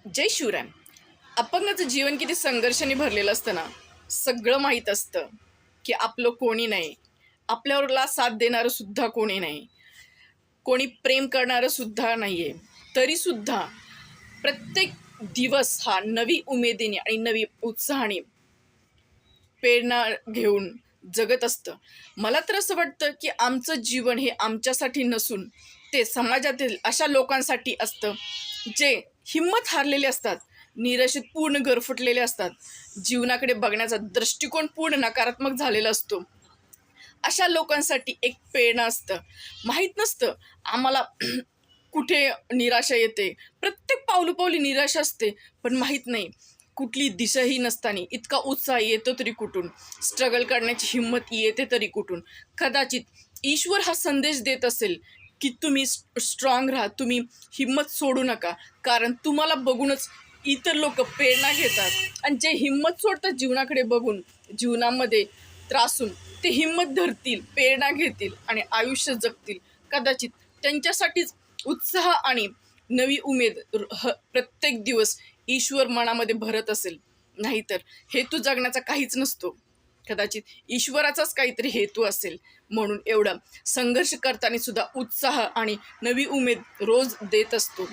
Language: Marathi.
जय शिवराय. अपंगाचं जीवन किती संघर्षाने भरलेलं असतं ना. सगळं माहीत असतं की आपलं कोणी नाही, आपल्यावरला साथ देणारं सुद्धा कोणी नाही, कोणी प्रेम करणारं सुद्धा नाही आहे. तरीसुद्धा प्रत्येक दिवस हा नवी उमेदीने आणि नवी उत्साहाने प्रेरणा घेऊन जगत असतं. मला तर असं वाटतं की आमचं जीवन हे आमच्यासाठी नसून ते समाजातील अशा लोकांसाठी असतं, जे हिंमत हारलेले असतात, निराशेत पूर्ण गरफटलेले असतात, जीवनाकडे बघण्याचा दृष्टिकोन पूर्ण नकारात्मक झालेला असतो. अशा लोकांसाठी एक प्रेरणा असतं. माहीत नसतं आम्हाला कुठे निराशा येते. प्रत्येक पावलोपावली निराशा असते, पण माहीत नाही कुठली दिशाही नसताना इतका उत्साह येतो तरी कुठून? स्ट्रगल करण्याची हिंमत येते तरी कुठून? कदाचित ईश्वर हा संदेश देत असेल, की तुम्ही स्ट्राँग राहा, तुम्ही हिंमत सोडू नका. कारण तुम्हाला बघूनच इतर लोकं प्रेरणा घेतात आणि जे हिंमत सोडतात जीवनाकडे बघून, जीवनामध्ये त्रासून, ते हिंमत धरतील, प्रेरणा घेतील आणि आयुष्य जगतील. कदाचित त्यांच्यासाठीच उत्साह आणि नवी उमेद प्रत्येक दिवस ईश्वर मनामध्ये भरत असेल. नाहीतर हेतू जगण्याचा काहीच नसतो. कदाचित ईश्वराचाच काहीतरी हेतू असेल, म्हणून एवढा संघर्ष करताना सुद्धा उत्साह आणि नवी उमेद रोज देत असतो.